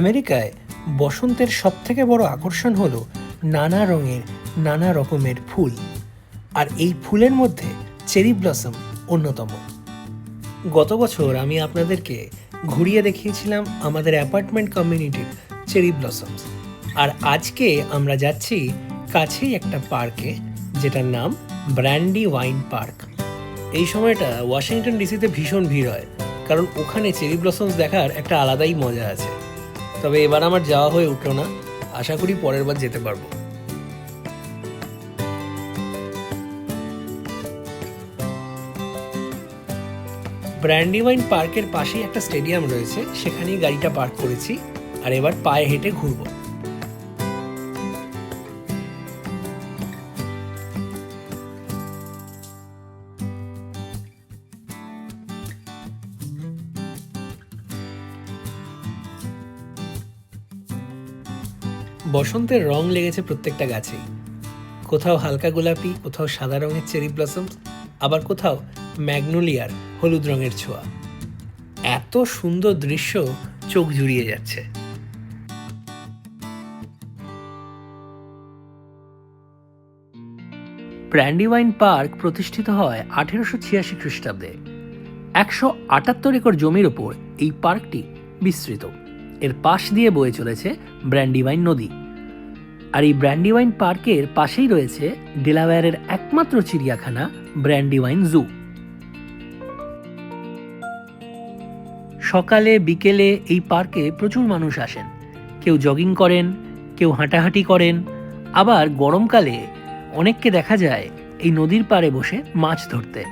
আমেরিকায় বসন্তের সবথেকে বড় আকর্ষণ হলো নানা রঙের নানা রকমের ফুল, আর এই ফুলের মধ্যে চেরি ব্লসম অন্যতম। গত বছর আমি আপনাদেরকে ঘুরিয়ে দেখিয়েছিলাম আমাদের অ্যাপার্টমেন্ট কমিউনিটির চেরি ব্লসমস, আর আজকে আমরা যাচ্ছি কাছেই একটা পার্কে, যেটার নাম ব্র্যান্ডিওয়াইন পার্ক। এই সময়টা ওয়াশিংটন ডিসিতে ভীষণ ভিড় হয়, কারণ ওখানে চেরি ব্লসমস দেখার একটা আলাদাই মজা আছে। তবে এবার আমার যাওয়া হয়ে উঠলো না, আশা করি পরের বার যেতে পারবো। ব্র্যান্ডিওয়াইন পার্কের পাশেই একটা স্টেডিয়াম রয়েছে, সেখানেই গাড়িটা পার্ক করেছি, আর এবার পায়ে হেঁটে ঘুরবো। বসন্তের রং লেগেছে প্রত্যেকটা গাছেই, কোথাও হালকা গোলাপি, কোথাও সাদা রঙের চেরি ব্লসম, আবার কোথাও ম্যাগনোলিয়ার হলুদ রঙের ছোঁয়া। এত সুন্দর দৃশ্য, চোখ জুড়িয়ে যাচ্ছে। ব্র্যান্ডিওয়াইন পার্ক প্রতিষ্ঠিত হয় 1886 খ্রিস্টাব্দে। 178 একর জমির ওপর এই পার্কটি বিস্তৃত। এর পাশ দিয়ে বয়ে চলেছে ব্র্যান্ডিওয়াইন নদী, আর এই ব্র্যান্ডিওয়াইন পার্কের পাশেই রয়েছে ডেলাওয়্যারের একমাত্র চিড়িয়াখানা ব্র্যান্ডিওয়াইন জু। সকালে বিকেলে এই পার্কে প্রচুর মানুষ আসেন, কেউ জগিং করেন, কেউ হাঁটাহাঁটি করেন, আবার গরমকালে অনেককে দেখা যায় এই নদীর পাড়ে বসে মাছ ধরতে।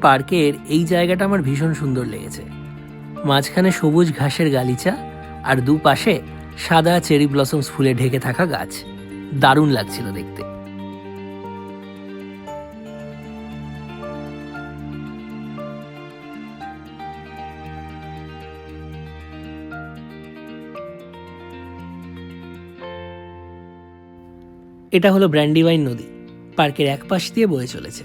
পার্কের এই জায়গাটা আমার ভীষণ সুন্দর লেগেছে। মাঝখানে সবুজ ঘাসের গালিচা, আর দুপাশে সাদা চেরি ব্লসমস ফুলে ঢেকে থাকা গাছ। দারুণ লাগছিল দেখতে। এটা হলো ব্র্যান্ডিওয়াইন নদী, পার্কের এক পাশ দিয়ে বয়ে চলেছে।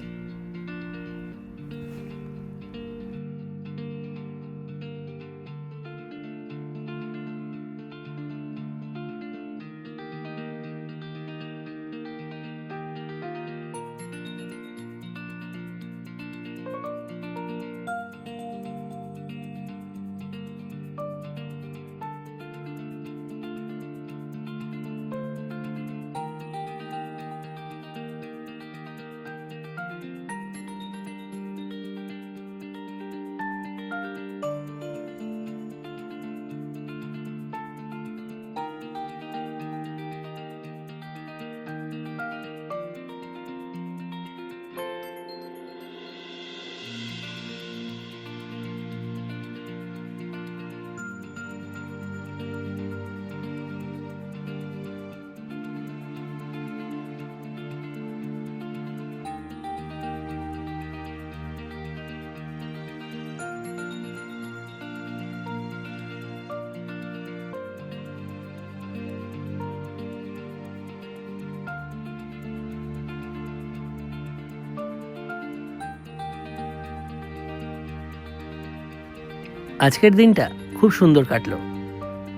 আজকের দিনটা খুব সুন্দর কাটলো।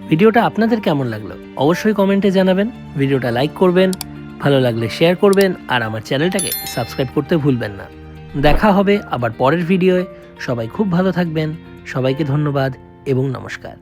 ভিডিওটা আপনাদের কেমন লাগলো অবশ্যই কমেন্টে জানাবেন। ভিডিওটা লাইক করবেন, ভালো লাগলে শেয়ার করবেন, আর আমার চ্যানেলটাকে সাবস্ক্রাইব করতে ভুলবেন না। দেখা হবে আবার পরের ভিডিওয়। সবাই খুব ভালো থাকবেন। সবাইকে ধন্যবাদ এবং নমস্কার।